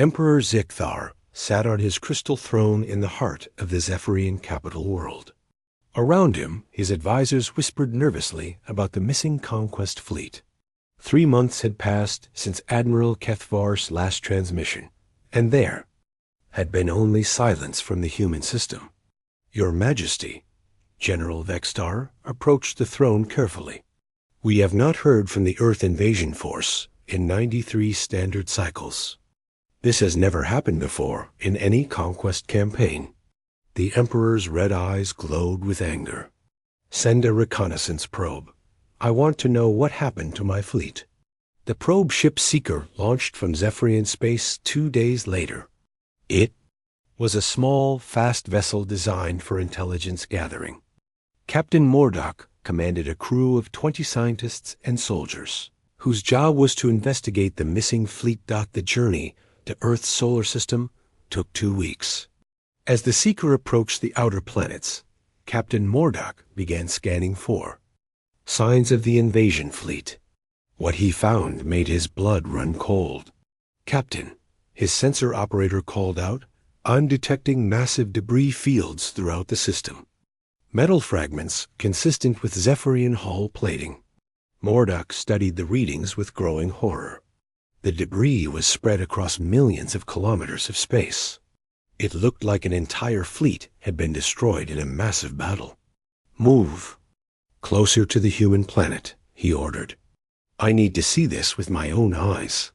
Emperor Zikthar sat on his crystal throne in the heart of the Zephyrian capital world. Around him, his advisors whispered nervously about the missing conquest fleet. 3 months had passed since Admiral Kethvar's last transmission, and there had been only silence from the human system. Your Majesty, General Vextar approached the throne carefully. We have not heard from the Earth invasion force in 93 standard cycles. This has never happened before in any conquest campaign. The Emperor's red eyes glowed with anger. Send a reconnaissance probe. I want to know what happened to my fleet. The probe ship Seeker launched from Zephyrian space 2 days later. It was a small, fast vessel designed for intelligence gathering. Captain Mordock commanded a crew of 20 scientists and soldiers, whose job was to investigate the missing fleet. The journey to Earth's solar system took 2 weeks. As the Seeker approached the outer planets, Captain Mordock began scanning for signs of the invasion fleet. What he found made his blood run cold. Captain, his sensor operator called out, I'm detecting massive debris fields throughout the system. Metal fragments consistent with Zephyrian hull plating. Mordock studied the readings with growing horror. The debris was spread across millions of kilometers of space. It looked like an entire fleet had been destroyed in a massive battle. Move closer to the human planet, he ordered. I need to see this with my own eyes.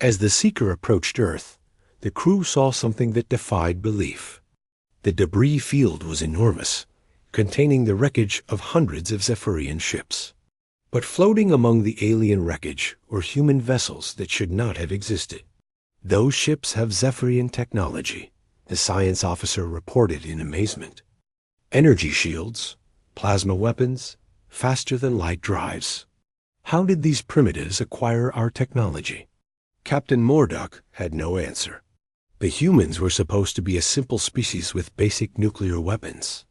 As the Seeker approached Earth, the crew saw something that defied belief. The debris field was enormous, containing the wreckage of hundreds of Zephyrian ships. But floating among the alien wreckage were human vessels that should not have existed. Those ships have Zephyrian technology, the science officer reported in amazement. Energy shields, plasma weapons, faster-than-light drives. How did these primitives acquire our technology? Captain Mordock had no answer. The humans were supposed to be a simple species with basic nuclear weapons.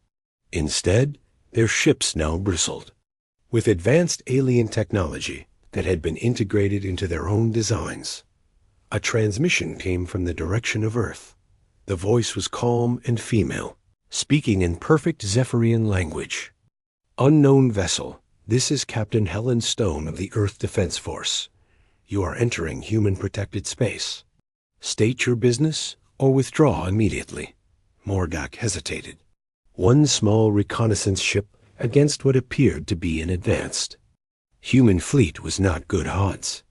Instead, their ships now bristled with advanced alien technology that had been integrated into their own designs. A transmission came from the direction of Earth. The voice was calm and female, speaking in perfect Zephyrian language. Unknown vessel, this is Captain Helen Stone of the Earth Defense Force. You are entering human-protected space. State your business or withdraw immediately. Mordock hesitated. One small reconnaissance ship against what appeared to be an advanced human fleet was not good odds.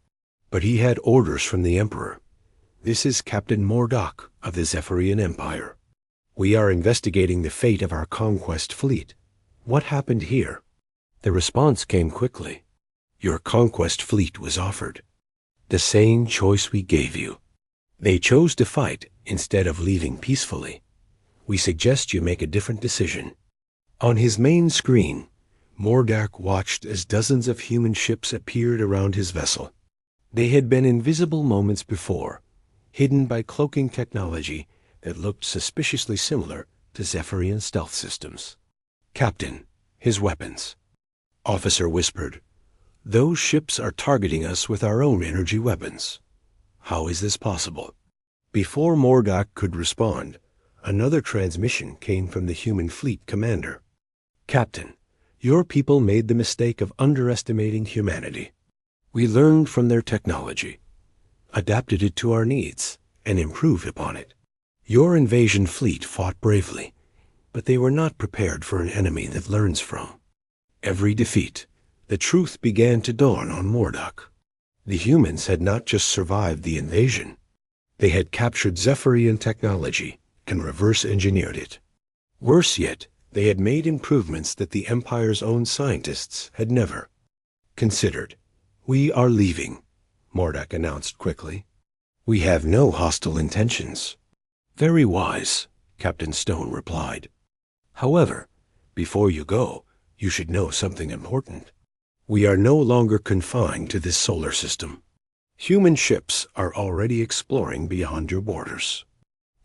But he had orders from the Emperor. This is Captain Mordock of the Zephyrian Empire. We are investigating the fate of our conquest fleet. What happened here? The response came quickly. Your conquest fleet was offered. The same choice we gave you. They chose to fight instead of leaving peacefully. We suggest you make a different decision. On his main screen, Mordock watched as dozens of human ships appeared around his vessel. They had been invisible moments before, hidden by cloaking technology that looked suspiciously similar to Zephyrian stealth systems. Captain, his weapons. Officer whispered, Those ships are targeting us with our own energy weapons. How is this possible? Before Mordock could respond, another transmission came from the human fleet commander. Captain, your people made the mistake of underestimating humanity. We learned from their technology, adapted it to our needs, and improved upon it. Your invasion fleet fought bravely, but they were not prepared for an enemy that learns from every defeat. The truth began to dawn on Mordock. The humans had not just survived the invasion. They had captured Zephyrian technology and reverse-engineered it. Worse yet, they had made improvements that the Empire's own scientists had never considered. We are leaving, Mordock announced quickly. We have no hostile intentions. Very wise, Captain Stone replied. However, before you go, you should know something important. We are no longer confined to this solar system. Human ships are already exploring beyond your borders.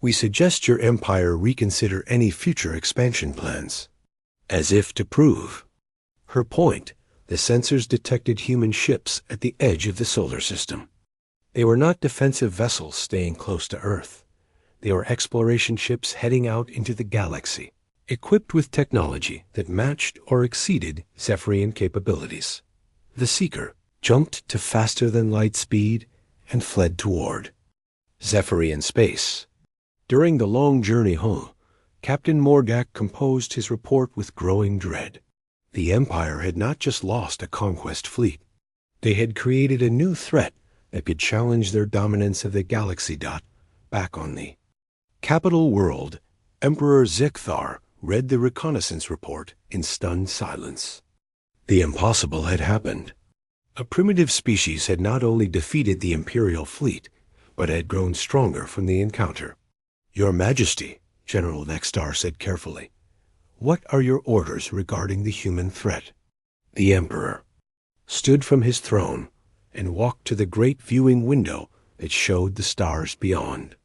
We suggest your empire reconsider any future expansion plans. As if to prove her point, the sensors detected human ships at the edge of the solar system. They were not defensive vessels staying close to Earth. They were exploration ships heading out into the galaxy, equipped with technology that matched or exceeded Zephyrian capabilities. The Seeker jumped to faster-than-light speed and fled toward Zephyrian space. During the long journey home, Captain Morgak composed his report with growing dread. The Empire had not just lost a conquest fleet. They had created a new threat that could challenge their dominance of the galaxy. Back on the capital world, Emperor Zekthar read the reconnaissance report in stunned silence. The impossible had happened. A primitive species had not only defeated the Imperial fleet, but had grown stronger from the encounter. "Your Majesty," General Zekthar said carefully, "what are your orders regarding the human threat?" The Emperor stood from his throne and walked to the great viewing window that showed the stars beyond.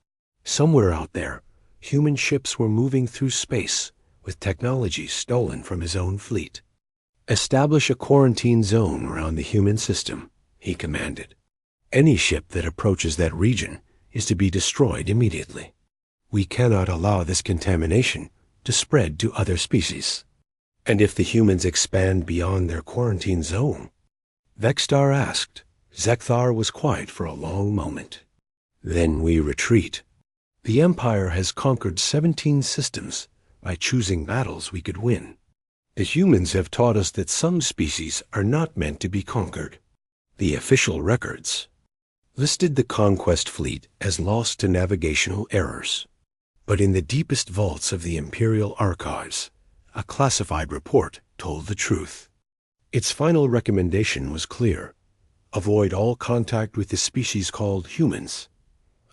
Somewhere out there, human ships were moving through space with technology stolen from his own fleet. "Establish a quarantine zone around the human system," he commanded. "Any ship that approaches that region is to be destroyed immediately. We cannot allow this contamination to spread to other species." "And if the humans expand beyond their quarantine zone?" Zekthar asked. Zekthar was quiet for a long moment. "Then we retreat. The Empire has conquered 17 systems by choosing battles we could win. The humans have taught us that some species are not meant to be conquered. The official records listed the conquest fleet as lost to navigational errors. But in the deepest vaults of the Imperial archives, a classified report told the truth. Its final recommendation was clear: avoid all contact with the species called humans.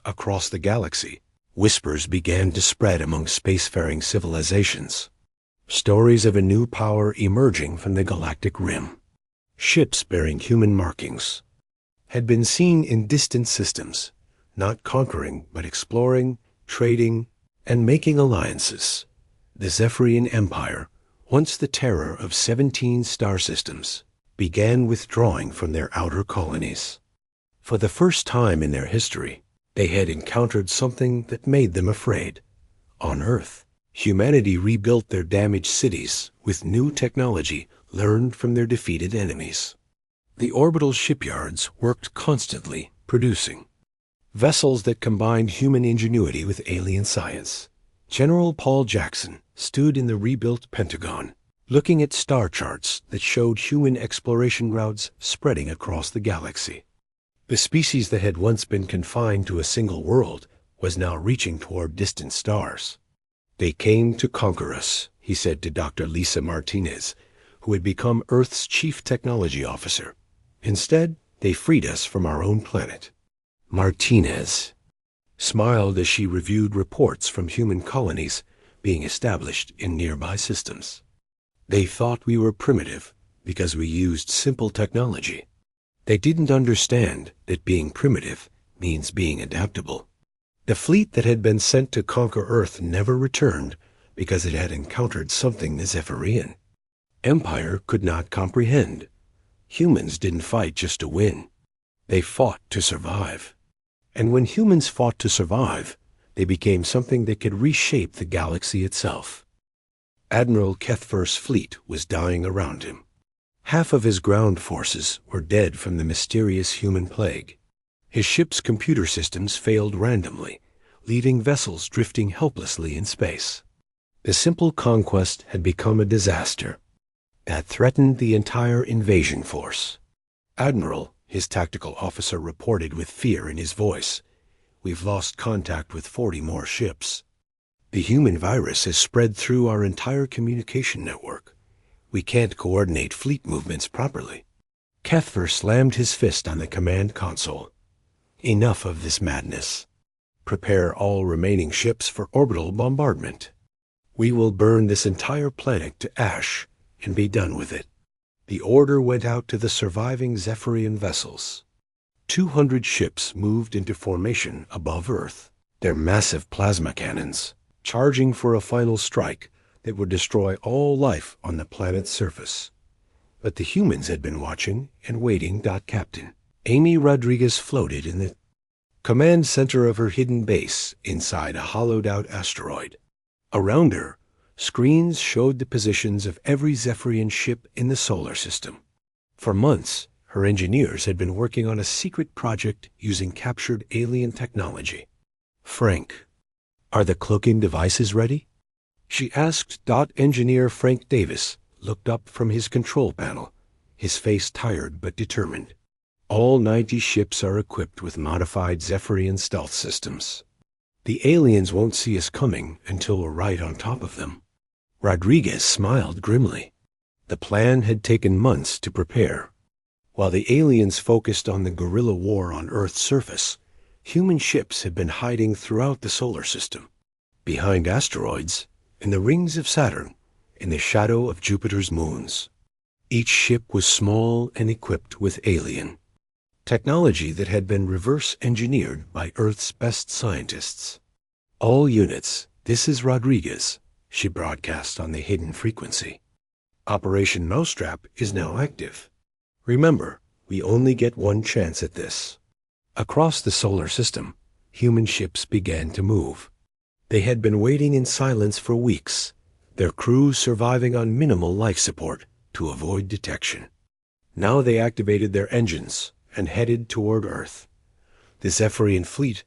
Across the galaxy, whispers began to spread among spacefaring civilizations. Stories of a new power emerging from the galactic rim. Ships bearing human markings had been seen in distant systems, not conquering but exploring, trading, and making alliances. The Zephyrian Empire, once the terror of 17 star systems, began withdrawing from their outer colonies. For the first time in their history, they had encountered something that made them afraid. On Earth, humanity rebuilt their damaged cities with new technology learned from their defeated enemies. The orbital shipyards worked constantly, producing vessels that combined human ingenuity with alien science. General Paul Jackson stood in the rebuilt Pentagon, looking at star charts that showed human exploration routes spreading across the galaxy. The species that had once been confined to a single world was now reaching toward distant stars. "They came to conquer us," he said to Dr. Lisa Martinez, who had become Earth's chief technology officer. "Instead, they freed us from our own planet." Martinez smiled as she reviewed reports from human colonies being established in nearby systems. "They thought we were primitive because we used simple technology. They didn't understand that being primitive means being adaptable." The fleet that had been sent to conquer Earth never returned because it had encountered something the Zephyrian Empire could not comprehend. Humans didn't fight just to win. They fought to survive. And when humans fought to survive, they became something that could reshape the galaxy itself. Admiral Kethver's fleet was dying around him. Half of his ground forces were dead from the mysterious human plague. His ship's computer systems failed randomly, leaving vessels drifting helplessly in space. The simple conquest had become a disaster that threatened the entire invasion force. "Admiral," his tactical officer reported with fear in his voice, "we've lost contact with 40 more ships. The human virus has spread through our entire communication network. We can't coordinate fleet movements properly." Kethver slammed his fist on the command console. "Enough of this madness. Prepare all remaining ships for orbital bombardment. We will burn this entire planet to ash and be done with it." The order went out to the surviving Zephyrian vessels. 200 ships moved into formation above Earth, their massive plasma cannons charging for a final strike that would destroy all life on the planet's surface. But the humans had been watching and waiting. Captain Amy Rodriguez floated in the command center of her hidden base inside a hollowed-out asteroid. Around her, screens showed the positions of every Zephyrian ship in the solar system. For months, her engineers had been working on a secret project using captured alien technology. "Frank, are the cloaking devices ready?" she asked. Engineer Frank Davis looked up from his control panel, his face tired but determined. "All 90 ships are equipped with modified Zephyrian stealth systems. The aliens won't see us coming until we're right on top of them." Rodriguez smiled grimly. The plan had taken months to prepare. While the aliens focused on the guerrilla war on Earth's surface, human ships had been hiding throughout the solar system, behind asteroids, in the rings of Saturn, in the shadow of Jupiter's moons. Each ship was small and equipped with alien technology that had been reverse engineered by Earth's best scientists. "All units, this is Rodriguez," she broadcast on the hidden frequency. "Operation Mousetrap is now active. Remember, we only get one chance at this." Across the solar system, human ships began to move. They had been waiting in silence for weeks, their crews surviving on minimal life support to avoid detection. Now they activated their engines and headed toward Earth. The Zephyrian fleet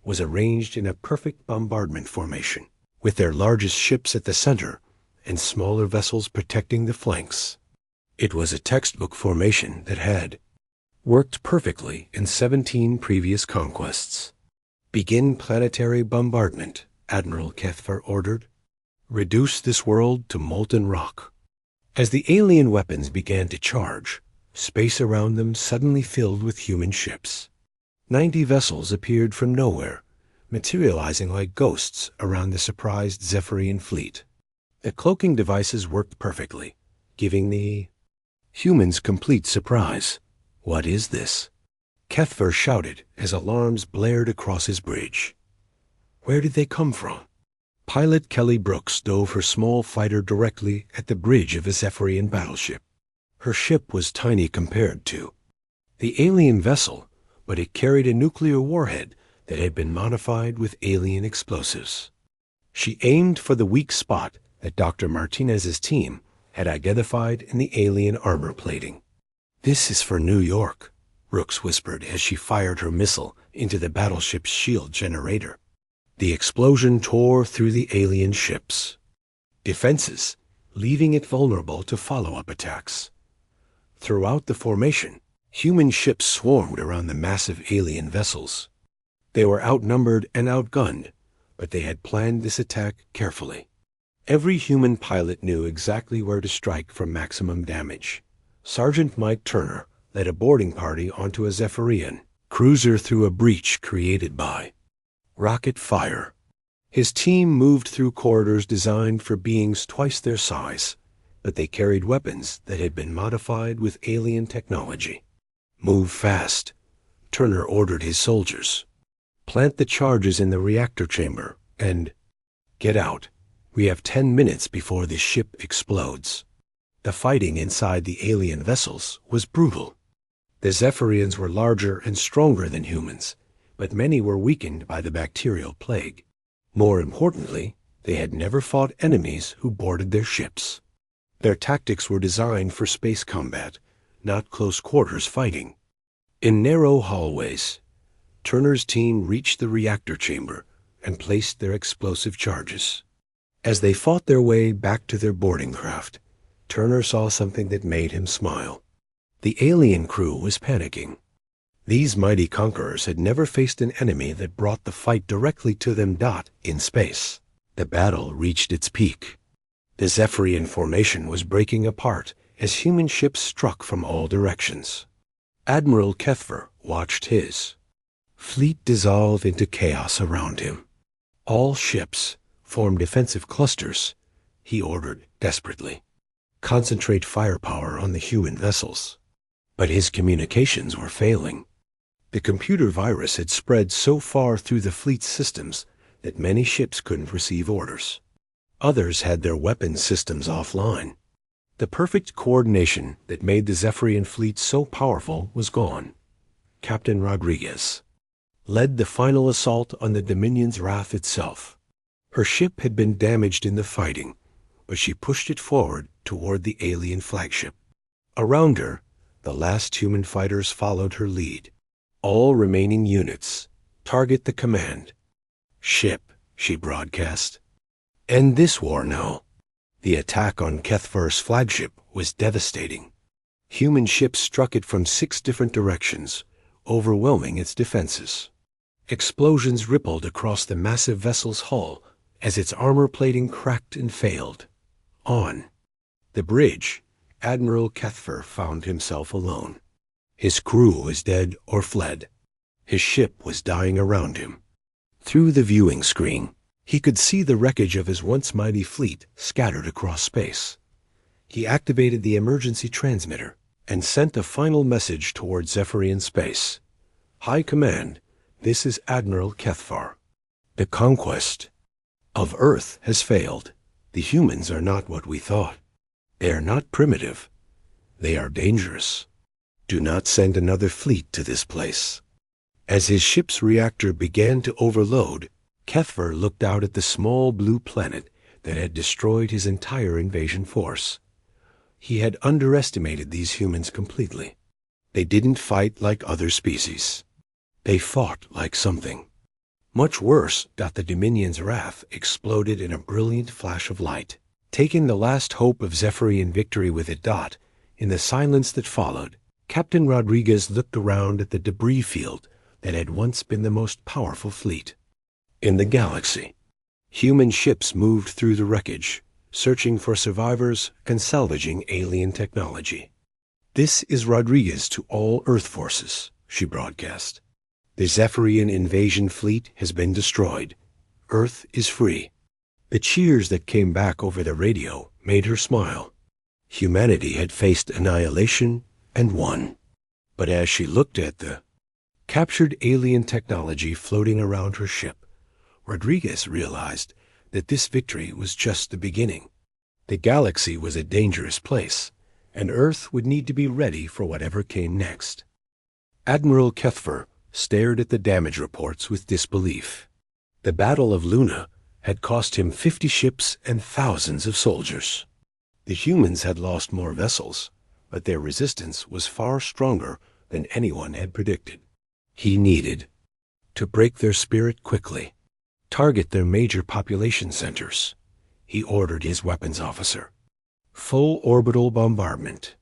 was arranged in a perfect bombardment formation, with their largest ships at the center and smaller vessels protecting the flanks. It was a textbook formation that had worked perfectly in 17 previous conquests. "Begin planetary bombardment," Admiral Kethfer ordered. "Reduce this world to molten rock." As the alien weapons began to charge, space around them suddenly filled with human ships. 90 vessels appeared from nowhere, materializing like ghosts around the surprised Zephyrian fleet. The cloaking devices worked perfectly, giving the humans complete surprise. "What is this?" Kethfer shouted as alarms blared across his bridge. "Where did they come from?" Pilot Kelly Brooks dove her small fighter directly at the bridge of a Zephyrian battleship. Her ship was tiny compared to the alien vessel, but it carried a nuclear warhead that had been modified with alien explosives. She aimed for the weak spot that Dr. Martinez's team had identified in the alien armor plating. "This is for New York," Brooks whispered as she fired her missile into the battleship's shield generator. The explosion tore through the alien ship's defenses, leaving it vulnerable to follow-up attacks. Throughout the formation, human ships swarmed around the massive alien vessels. They were outnumbered and outgunned, but they had planned this attack carefully. Every human pilot knew exactly where to strike for maximum damage. Sergeant Mike Turner led a boarding party onto a Zephyrian cruiser through a breach created by rocket fire. His team moved through corridors designed for beings twice their size, but they carried weapons that had been modified with alien technology. "Move fast," Turner ordered his soldiers. "Plant the charges in the reactor chamber and get out. We have 10 minutes before this ship explodes." The fighting inside the alien vessels was brutal. The Zephyrians were larger and stronger than humans, but many were weakened by the bacterial plague. More importantly, they had never fought enemies who boarded their ships. Their tactics were designed for space combat, not close quarters fighting. In narrow hallways, Turner's team reached the reactor chamber and placed their explosive charges. As they fought their way back to their boarding craft, Turner saw something that made him smile. The alien crew was panicking. These mighty conquerors had never faced an enemy that brought the fight directly to them. In space, the battle reached its peak. The Zephyrian formation was breaking apart as human ships struck from all directions. Admiral Kethfer watched his fleet dissolve into chaos around him. "All ships form defensive clusters," he ordered desperately. "Concentrate firepower on the human vessels." But his communications were failing. The computer virus had spread so far through the fleet's systems that many ships couldn't receive orders. Others had their weapons systems offline. The perfect coordination that made the Zephyrian fleet so powerful was gone. "Captain Rodriguez, led the final assault on the Dominion's wrath itself. Her ship had been damaged in the fighting, but she pushed it forward toward the alien flagship. Around her, the last human fighters followed her lead. All remaining units, target the command. Ship, she broadcast. End this war now. The attack on Kethvar's flagship was devastating. Human ships struck it from 6 different directions, overwhelming its defenses. Explosions rippled across the massive vessel's hull as its armor plating cracked and failed. On the bridge, Admiral Kethvar found himself alone. His crew was dead or fled. His ship was dying around him. Through the viewing screen, he could see the wreckage of his once mighty fleet scattered across space. He activated the emergency transmitter and sent a final message toward Zephyrian space. High Command, this is Admiral Kethvar. The conquest of Earth has failed. The humans are not what we thought. They are not primitive. They are dangerous. Do not send another fleet to this place. As his ship's reactor began to overload, Kethvar looked out at the small blue planet that had destroyed his entire invasion force. He had underestimated these humans completely. They didn't fight like other species. They fought like something much worse. The Dominion's wrath exploded in a brilliant flash of light, taking the last hope of Zephyrian victory with it. In the silence that followed, Captain Rodriguez looked around at the debris field that had once been the most powerful fleet in the galaxy. Human ships moved through the wreckage, searching for survivors and salvaging alien technology. This is Rodriguez to all Earth forces, she broadcast. The Zephyrian invasion fleet has been destroyed. Earth is free. The cheers that came back over the radio made her smile. Humanity had faced annihilation and won. But as she looked at the captured alien technology floating around her ship, Rodriguez realized that this victory was just the beginning. The galaxy was a dangerous place, and Earth would need to be ready for whatever came next. Admiral Kethvar stared at the damage reports with disbelief. The Battle of Luna had cost him 50 ships and thousands of soldiers. The humans had lost more vessels, but their resistance was far stronger than anyone had predicted. He needed to break their spirit quickly, target their major population centers. He ordered his weapons officer. Full orbital bombardment.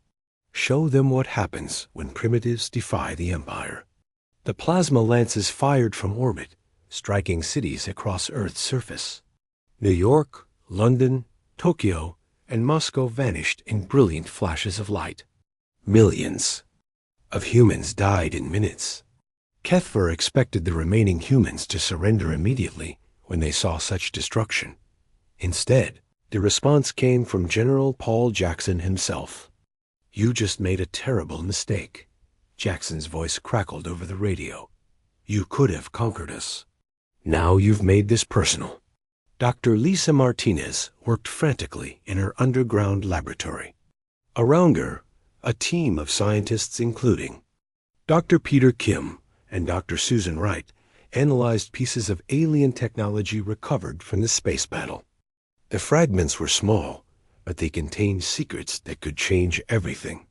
Show them what happens when primitives defy the Empire. The plasma lances fired from orbit, striking cities across Earth's surface. New York, London, Tokyo, and Moscow vanished in brilliant flashes of light. Millions of humans died in minutes. Kethvar expected the remaining humans to surrender immediately when they saw such destruction. Instead, the response came from General Paul Jackson himself. "You just made a terrible mistake." Jackson's voice crackled over the radio. "You could have conquered us. Now you've made this personal." Dr. Lisa Martinez worked frantically in her underground laboratory. Around her, a team of scientists including Dr. Peter Kim and Dr. Susan Wright analyzed pieces of alien technology recovered from the space battle. The fragments were small, but they contained secrets that could change everything.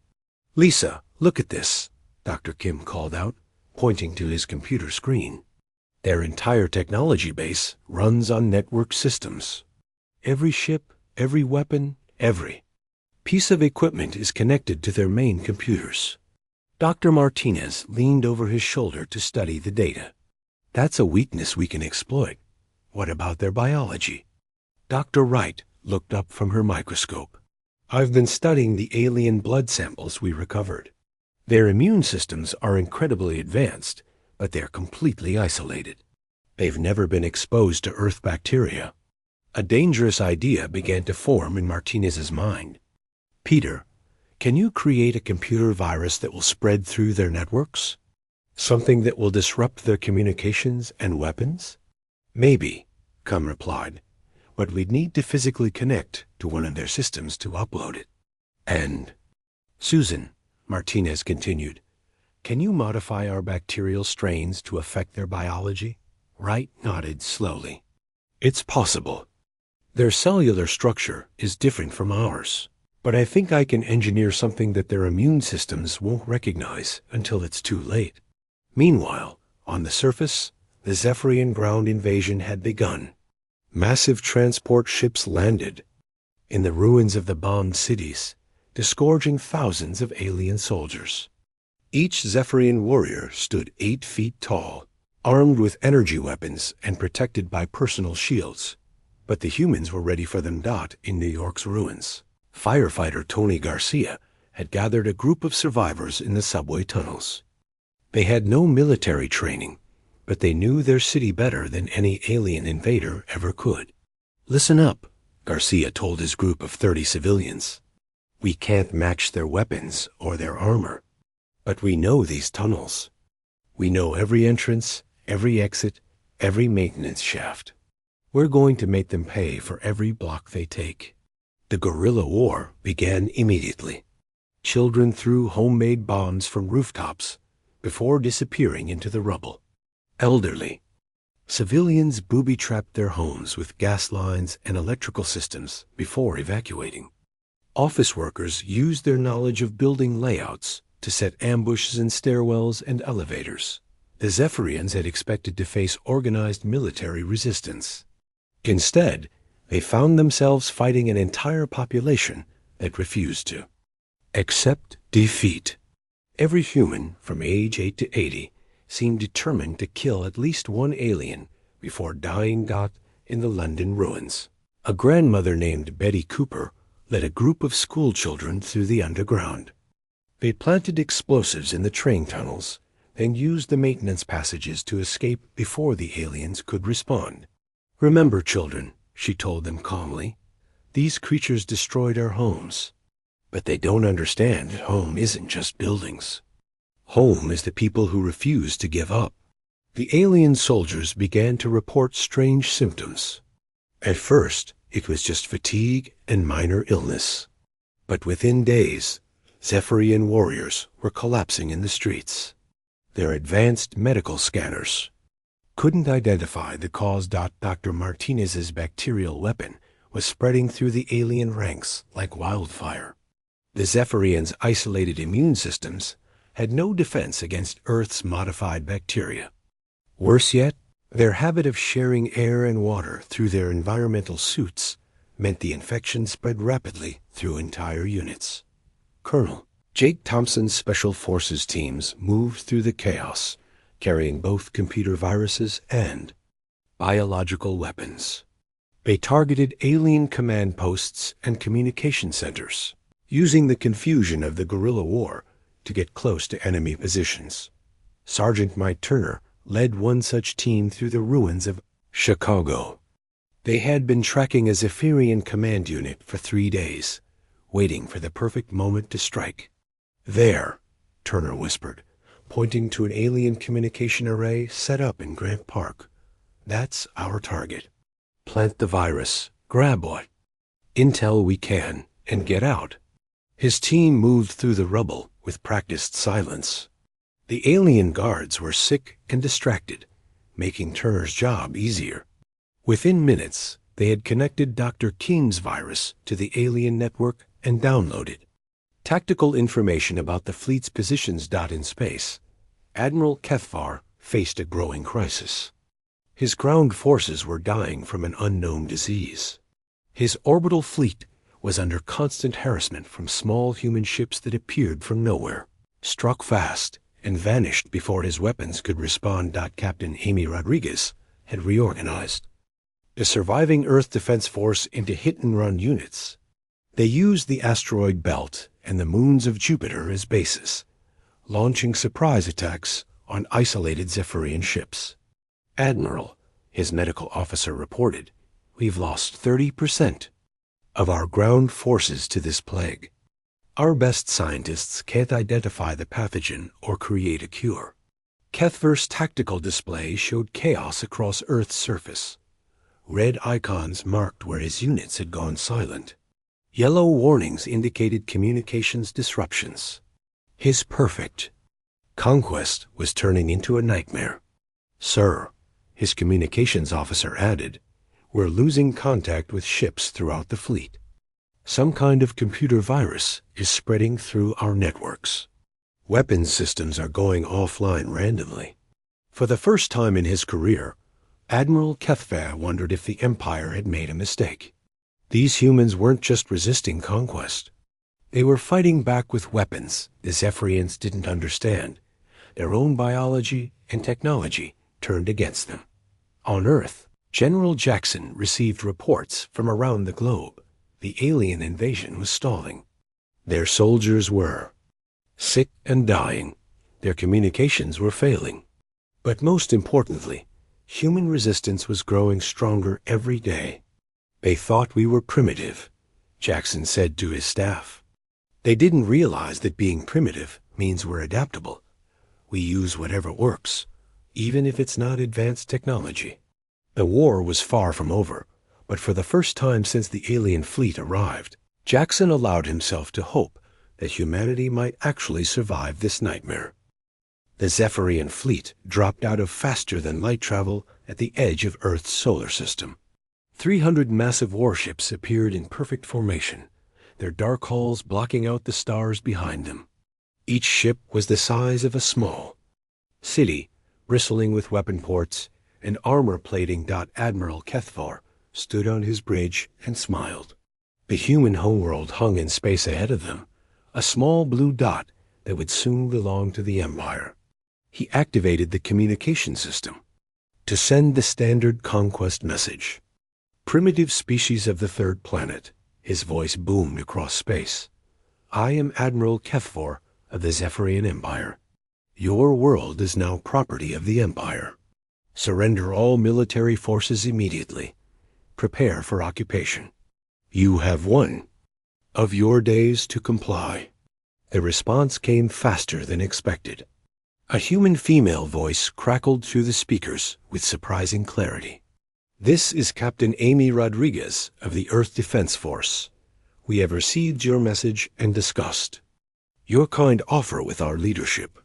"Lisa, look at this," Dr. Kim called out, pointing to his computer screen. "Their entire technology base runs on network systems. Every ship, every weapon, every piece of equipment is connected to their main computers." Dr. Martinez leaned over his shoulder to study the data. "That's a weakness we can exploit. What about their biology?" Dr. Wright looked up from her microscope. "I've been studying the alien blood samples we recovered. Their immune systems are incredibly advanced, but they're completely isolated. They've never been exposed to Earth bacteria." A dangerous idea began to form in Martinez's mind. "Peter, can you create a computer virus that will spread through their networks? Something that will disrupt their communications and weapons?" "Maybe," Cum replied, "but we'd need to physically connect to one of their systems to upload it." "And Susan," Martinez continued, Can you modify our bacterial strains to affect their biology? Wright nodded slowly. It's possible. Their cellular structure is different from ours, but I think I can engineer something that their immune systems won't recognize until it's too late. Meanwhile, on the surface, the Zephyrian ground invasion had begun. Massive transport ships landed in the ruins of the bombed cities, disgorging thousands of alien soldiers. Each Zephyrian warrior stood 8 feet tall, armed with energy weapons and protected by personal shields. But the humans were ready for them. In New York's ruins, firefighter Tony Garcia had gathered a group of survivors in the subway tunnels. They had no military training, but they knew their city better than any alien invader ever could. Listen up, Garcia told his group of 30 civilians. We can't match their weapons or their armor, but we know these tunnels. We know every entrance, every exit, every maintenance shaft. We're going to make them pay for every block they take. The guerrilla war began immediately. Children threw homemade bombs from rooftops before disappearing into the rubble. Elderly civilians booby-trapped their homes with gas lines and electrical systems before evacuating. Office workers used their knowledge of building layouts to set ambushes in stairwells and elevators. The Zephyrians had expected to face organized military resistance. Instead, they found themselves fighting an entire population that refused to accept defeat. Every human from age 8 to 80 seemed determined to kill at least one alien before dying. In the London ruins, a grandmother named Betty Cooper led a group of school children through the underground. They planted explosives in the train tunnels, then used the maintenance passages to escape before the aliens could respond. Remember, children, she told them calmly, these creatures destroyed our homes. But they don't understand home isn't just buildings. Home is the people who refuse to give up. The alien soldiers began to report strange symptoms. At first, it was just fatigue and minor illness. But within days, Zephyrian warriors were collapsing in the streets. Their advanced medical scanners couldn't identify the cause. Dr. Martinez's bacterial weapon was spreading through the alien ranks like wildfire. The Zephyrians' isolated immune systems had no defense against Earth's modified bacteria. Worse yet, their habit of sharing air and water through their environmental suits meant the infection spread rapidly through entire units. Colonel Jake Thompson's Special Forces teams moved through the chaos, carrying both computer viruses and biological weapons. They targeted alien command posts and communication centers, using the confusion of the guerrilla war to get close to enemy positions. Sergeant Mike Turner led one such team through the ruins of Chicago. They had been tracking a Zephyrian command unit for 3 days, waiting for the perfect moment to strike. There, Turner whispered, pointing to an alien communication array set up in Grant Park. That's our target. Plant the virus, grab what intel we can, and get out. His team moved through the rubble with practiced silence. The alien guards were sick and distracted, making Turner's job easier. Within minutes, they had connected Dr. King's virus to the alien network and downloaded tactical information about the fleet's positions. In space, Admiral Kethvar faced a growing crisis. His ground forces were dying from an unknown disease. His orbital fleet was under constant harassment from small human ships that appeared from nowhere, struck fast, and vanished before his weapons could respond. Captain Amy Rodriguez had reorganized the surviving Earth Defense Force into hit-and-run units. They used the asteroid belt and the moons of Jupiter as bases, launching surprise attacks on isolated Zephyrian ships. Admiral, his medical officer reported, we've lost 30% of our ground forces to this plague. Our best scientists can't identify the pathogen or create a cure. Kethvar's tactical display showed chaos across Earth's surface. Red icons marked where his units had gone silent. Yellow warnings indicated communications disruptions. His perfect Conquest was turning into a nightmare. "Sir," his communications officer added, "we're losing contact with ships throughout the fleet. Some kind of computer virus is spreading through our networks. Weapons systems are going offline randomly." For the first time in his career, Admiral HFY wondered if the Empire had made a mistake. These humans weren't just resisting conquest. They were fighting back with weapons the Zephyrians didn't understand. Their own biology and technology turned against them. On Earth, General Jackson received reports from around the globe. The alien invasion was stalling. Their soldiers were sick and dying. Their communications were failing. But most importantly, human resistance was growing stronger every day. "They thought we were primitive," Jackson said to his staff. "They didn't realize that being primitive means we're adaptable. We use whatever works, even if it's not advanced technology." The war was far from over, but for the first time since the alien fleet arrived, Jackson allowed himself to hope that humanity might actually survive this nightmare. The Zephyrian fleet dropped out of faster-than-light travel at the edge of Earth's solar system. 300 massive warships appeared in perfect formation, their dark hulls blocking out the stars behind them. Each ship was the size of a small city, bristling with weapon ports and armor plating. Admiral HFY stood on his bridge and smiled. The human homeworld hung in space ahead of them, a small blue dot that would soon belong to the Empire. He activated the communication system to send the standard conquest message. "Primitive species of the third planet," his voice boomed across space. "I am Admiral HFY of the Zephyrian Empire. Your world is now property of the Empire. Surrender all military forces immediately. Prepare for occupation. You have 1 of your days to comply." The response came faster than expected. A human female voice crackled through the speakers with surprising clarity. "This is Captain Amy Rodriguez of the Earth Defense Force. We have received your message and discussed your kind offer with our leadership."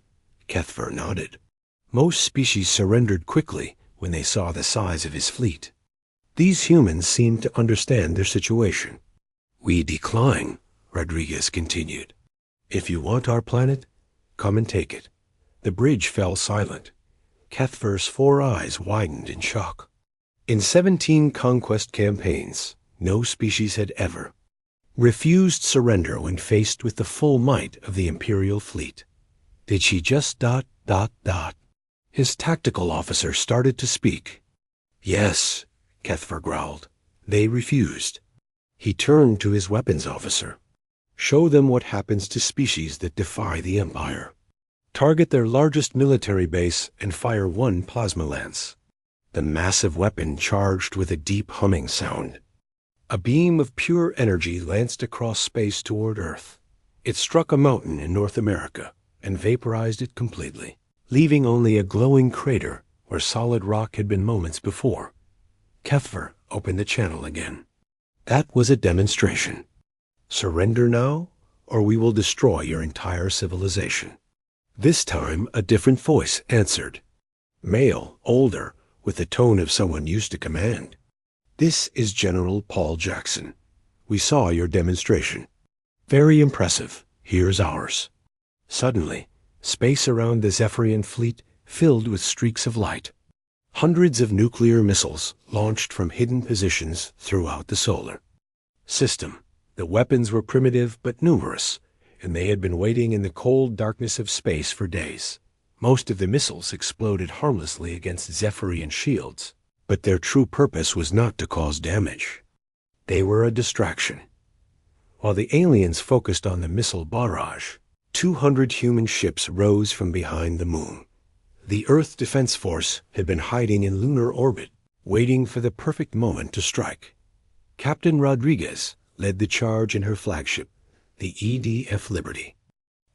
HFY nodded. Most species surrendered quickly when they saw the size of his fleet. These humans seemed to understand their situation. "We decline," Rodriguez continued. "If you want our planet, come and take it." The bridge fell silent. HFY's 4 eyes widened in shock. In 17 conquest campaigns, no species had ever refused surrender when faced with the full might of the Imperial fleet. Did she just ... His tactical officer started to speak. "Yes," HFY growled. "They refused." He turned to his weapons officer. "Show them what happens to species that defy the Empire. Target their largest military base and fire 1 plasma lance." The massive weapon charged with a deep humming sound. A beam of pure energy lanced across space toward Earth. It struck a mountain in North America and vaporized it completely, leaving only a glowing crater where solid rock had been moments before. HFY opened the channel again. "That was a demonstration. Surrender now, or we will destroy your entire civilization." This time, a different voice answered. Male, older, with the tone of someone used to command. "This is General Paul Jackson. We saw your demonstration. Very impressive. Here's ours." Suddenly, space around the Zephyrian fleet filled with streaks of light. Hundreds of nuclear missiles launched from hidden positions throughout the solar system. The weapons were primitive but numerous, and they had been waiting in the cold darkness of space for days. Most of the missiles exploded harmlessly against Zephyrian shields, but their true purpose was not to cause damage. They were a distraction. While the aliens focused on the missile barrage, 200 human ships rose from behind the moon. The Earth Defense Force had been hiding in lunar orbit, waiting for the perfect moment to strike. Captain Rodriguez led the charge in her flagship, the EDF Liberty.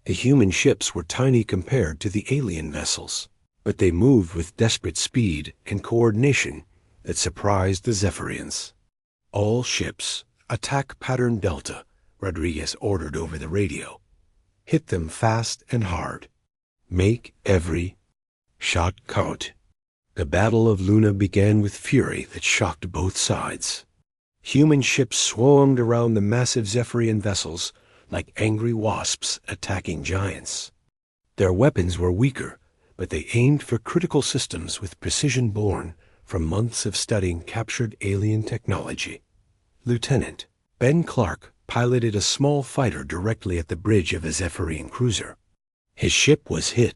The human ships were tiny compared to the alien vessels, but they moved with desperate speed and coordination that surprised the Zephyrians. "All ships, attack pattern Delta," Rodriguez ordered over the radio. "Hit them fast and hard. Make every shot count. The Battle of Luna began with fury that shocked both sides. Human ships swarmed around the massive Zephyrian vessels like angry wasps attacking giants. Their weapons were weaker, but they aimed for critical systems with precision born from months of studying captured alien technology. Lieutenant Ben Clark piloted a small fighter directly at the bridge of a Zephyrian cruiser. His ship was hit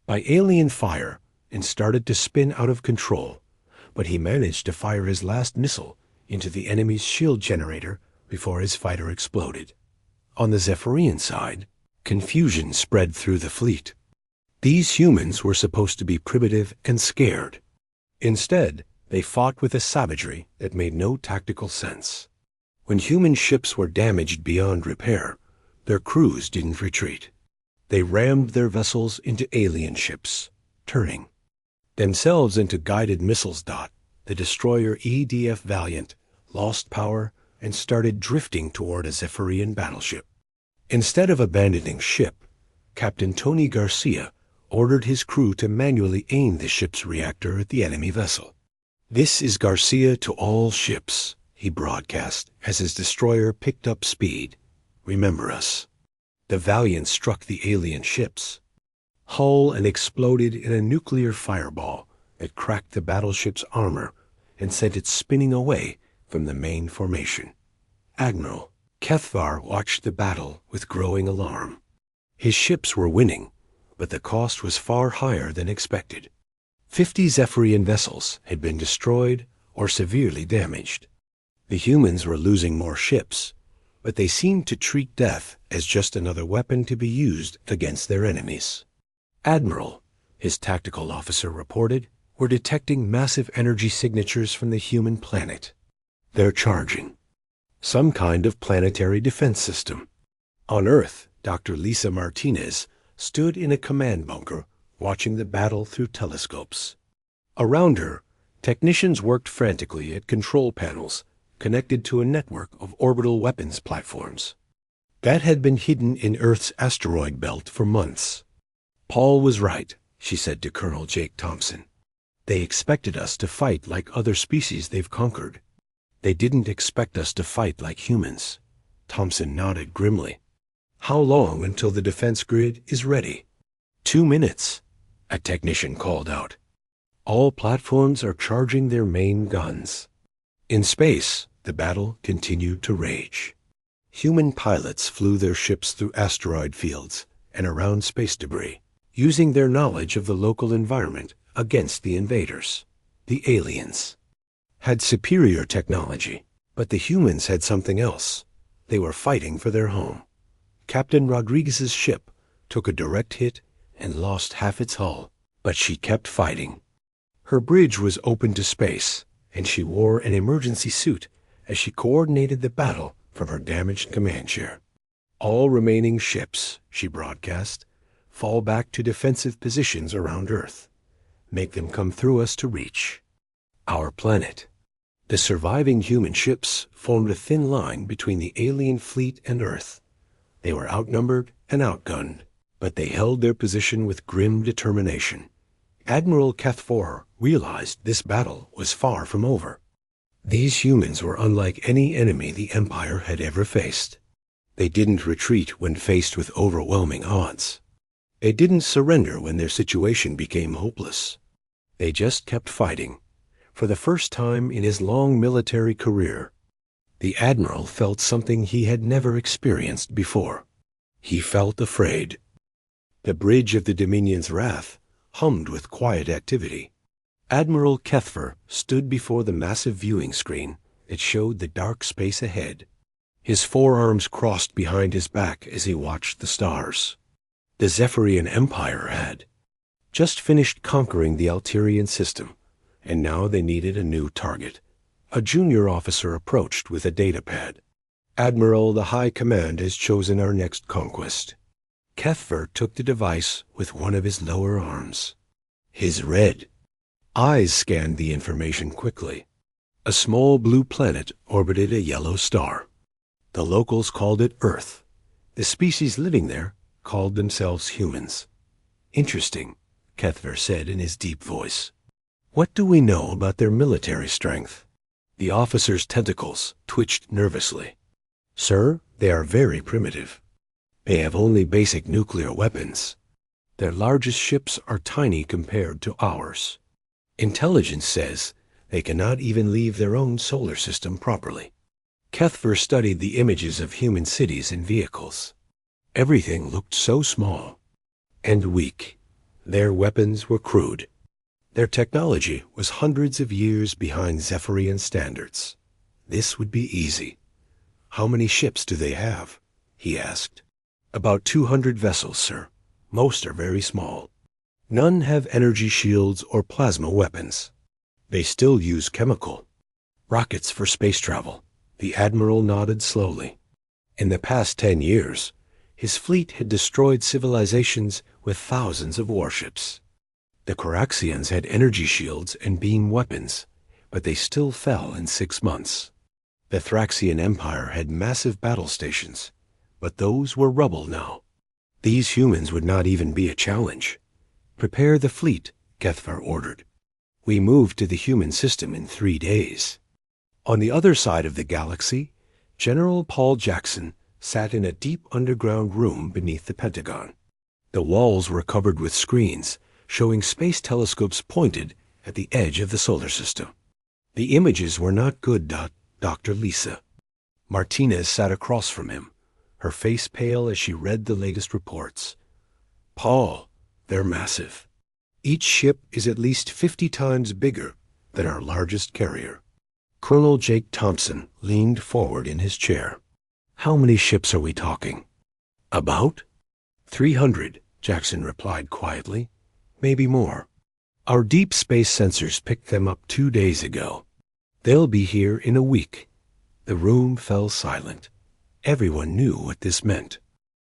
by alien fire and started to spin out of control, but he managed to fire his last missile into the enemy's shield generator before his fighter exploded. On the Zephyrian side, confusion spread through the fleet. These humans were supposed to be primitive and scared. Instead, they fought with a savagery that made no tactical sense. When human ships were damaged beyond repair, their crews didn't retreat. They rammed their vessels into alien ships, turning themselves into guided missiles. The destroyer EDF Valiant lost power and started drifting toward a Zephyrian battleship. Instead of abandoning ship, Captain Tony Garcia ordered his crew to manually aim the ship's reactor at the enemy vessel. "This is Garcia to all ships," he broadcast as his destroyer picked up speed. "Remember us." The Valiant struck the alien ships, hull and exploded in a nuclear fireball that cracked the battleship's armor and sent it spinning away from the main formation. Admiral Kethvar watched the battle with growing alarm. His ships were winning, but the cost was far higher than expected. 50 Zephyrian vessels had been destroyed or severely damaged. The humans were losing more ships, but they seemed to treat death as just another weapon to be used against their enemies. "Admiral," his tactical officer reported, "we're detecting massive energy signatures from the human planet. They're charging some kind of planetary defense system." On Earth, Dr. Lisa Martinez stood in a command bunker watching the battle through telescopes. Around her, technicians worked frantically at control panels connected to a network of orbital weapons platforms that had been hidden in Earth's asteroid belt for months. "Paul was right," she said to Colonel Jake Thompson. "They expected us to fight like other species they've conquered. They didn't expect us to fight like humans." Thompson nodded grimly. "How long until the defense grid is ready?" 2 minutes, a technician called out. "All platforms are charging their main guns." In space, the battle continued to rage. Human pilots flew their ships through asteroid fields and around space debris, using their knowledge of the local environment against the invaders. The aliens had superior technology, but the humans had something else. They were fighting for their home. Captain Rodriguez's ship took a direct hit and lost half its hull, but she kept fighting. Her bridge was open to space, and she wore an emergency suit as she coordinated the battle from her damaged command chair. "All remaining ships," she broadcast, "fall back to defensive positions around Earth. Make them come through us to reach our planet." The surviving human ships formed a thin line between the alien fleet and Earth. They were outnumbered and outgunned, but they held their position with grim determination. Admiral Kethvar realized this battle was far from over. These humans were unlike any enemy the Empire had ever faced. They didn't retreat when faced with overwhelming odds. They didn't surrender when their situation became hopeless. They just kept fighting. For the first time in his long military career, the Admiral felt something he had never experienced before. He felt afraid. The bridge of the Dominion's wrath hummed with quiet activity. Admiral Kethvar stood before the massive viewing screen that showed the dark space ahead. His forearms crossed behind his back as he watched the stars. The Zephyrian Empire had just finished conquering the Alterian system, and now they needed a new target. A junior officer approached with a datapad. "Admiral, the High Command has chosen our next conquest." Kethvar took the device with one of his lower arms. His red eyes scanned the information quickly. A small blue planet orbited a yellow star. The locals called it Earth. The species living there called themselves humans. Interesting, Kethver said in his deep voice. What do we know about their military strength? The officer's tentacles twitched nervously. Sir, they are very primitive. They have only basic nuclear weapons. Their largest ships are tiny compared to ours. Intelligence says they cannot even leave their own solar system properly. Kethver studied the images of human cities and vehicles. Everything looked so small and weak. Their weapons were crude. Their technology was hundreds of years behind Zephyrian standards. This would be easy. How many ships do they have? He asked. About 200 vessels, sir. Most are very small. None have energy shields or plasma weapons. They still use chemical rockets for space travel. The admiral nodded slowly. In the past 10 years, his fleet had destroyed civilizations with thousands of warships. The Coraxians had energy shields and beam weapons, but they still fell in 6 months. The Thraxian Empire had massive battle stations, but those were rubble now. These humans would not even be a challenge. Prepare the fleet, Kethvar ordered. We moved to the human system in 3 days. On the other side of the galaxy, General Paul Jackson sat in a deep underground room beneath the Pentagon. The walls were covered with screens showing space telescopes pointed at the edge of the solar system. The images were not good, Dr. Lisa. Martinez sat across from him, her face pale as she read the latest reports. Paul, they're massive. Each ship is at least 50 times bigger than our largest carrier. Colonel Jake Thompson leaned forward in his chair. How many ships are we talking? About 300, Jackson replied quietly. Maybe more. Our deep space sensors picked them up 2 days ago. They'll be here in a week. The room fell silent. Everyone knew what this meant.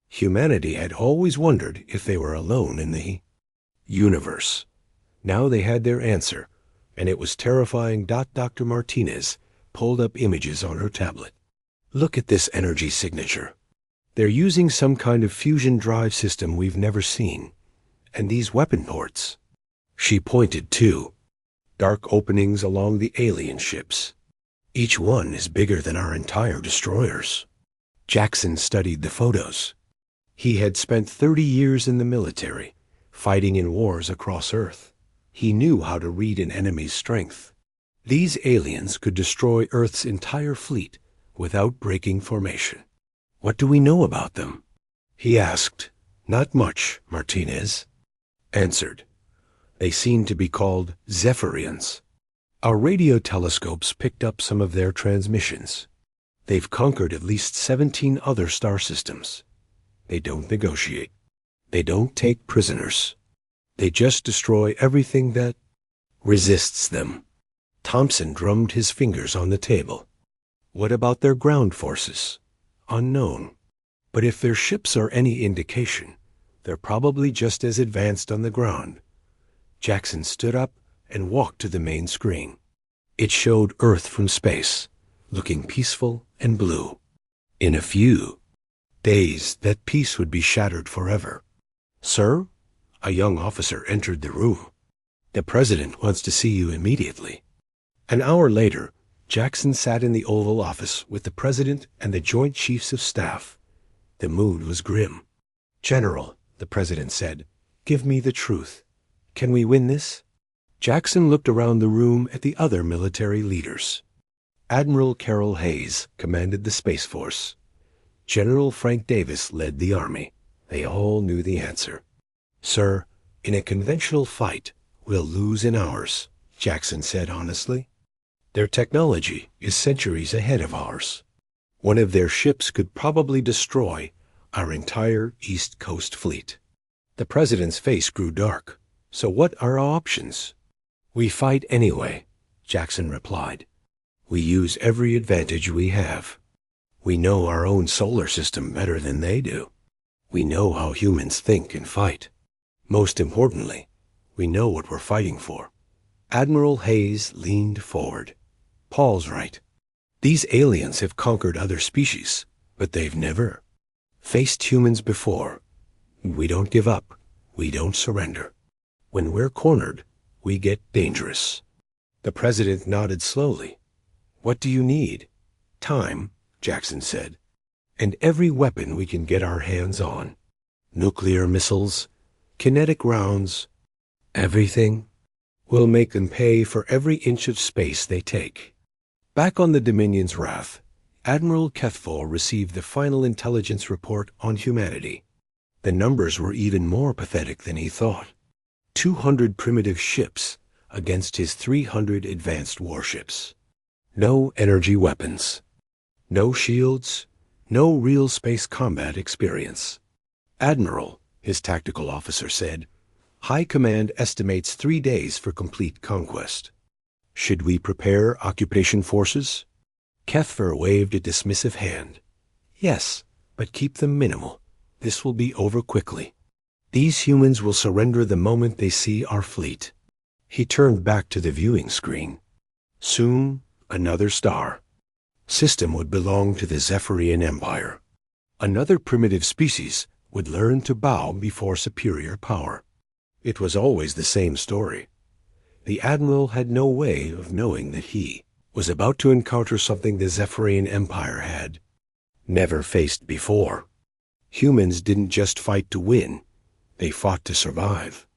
Humanity had always wondered if they were alone in the universe. Now they had their answer, and it was terrifying. Dr. Martinez pulled up images on her tablet. Look at this energy signature. They're using some kind of fusion drive system we've never seen. And these weapon ports. She pointed too. Dark openings along the alien ships. Each one is bigger than our entire destroyers. Jackson studied the photos. He had spent 30 years in the military, fighting in wars across Earth. He knew how to read an enemy's strength. These aliens could destroy Earth's entire fleet without breaking formation. What do we know about them? He asked. Not much, Martinez answered. They seem to be called Zephyrians. Our radio telescopes picked up some of their transmissions. They've conquered at least 17 other star systems. They don't negotiate. They don't take prisoners. They just destroy everything that resists them. Thompson drummed his fingers on the table. What about their ground forces? Unknown. But if their ships are any indication, they're probably just as advanced on the ground. Jackson stood up and walked to the main screen. It showed Earth from space, looking peaceful and blue. In a few days, that peace would be shattered forever. Sir? A young officer entered the room. The president wants to see you immediately. An hour later, Jackson sat in the Oval Office with the president and the Joint Chiefs of Staff. The mood was grim. General, the president said, give me the truth. Can we win this? Jackson looked around the room at the other military leaders. Admiral Carroll Hayes commanded the Space Force. General Frank Davis led the Army. They all knew the answer. Sir, in a conventional fight, we'll lose in hours, Jackson said honestly. Their technology is centuries ahead of ours. One of their ships could probably destroy our entire East Coast fleet. The president's face grew dark. So what are our options? We fight anyway, Jackson replied. We use every advantage we have. We know our own solar system better than they do. We know how humans think and fight. Most importantly, we know what we're fighting for. Admiral Hayes leaned forward. Paul's right. These aliens have conquered other species, but they've never faced humans before. We don't give up. we don't surrender. When we're cornered, we get dangerous." The president nodded slowly. "What do you need?" "Time," Jackson said. "And every weapon we can get our hands on. Nuclear missiles, kinetic rounds, everything. We'll make them pay for every inch of space they take." Back on the Dominion's Wrath, Admiral Kethfor received the final intelligence report on humanity. The numbers were even more pathetic than he thought. 200 primitive ships against his 300 advanced warships. No energy weapons. No shields. No real space combat experience. "Admiral," his tactical officer said, "High Command estimates 3 days for complete conquest. Should we prepare occupation forces?" Kethfer waved a dismissive hand. "Yes, but keep them minimal. This will be over quickly. These humans will surrender the moment they see our fleet." He turned back to the viewing screen. Soon, another star. System would belong to the Zephyrian Empire. Another primitive species would learn to bow before superior power. It was always the same story. The Admiral had no way of knowing that he was about to encounter something the Zephyrian Empire had never faced before. Humans didn't just fight to win, they fought to survive.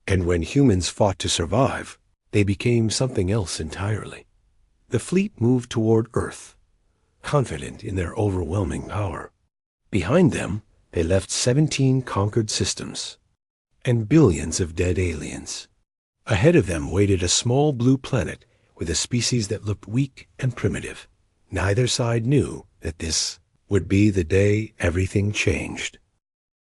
And when humans fought to survive, they became something else entirely. The fleet moved toward Earth, confident in their overwhelming power. Behind them, they left 17 conquered systems and billions of dead aliens. Ahead of them waited a small blue planet with a species that looked weak and primitive. Neither side knew that this would be the day everything changed.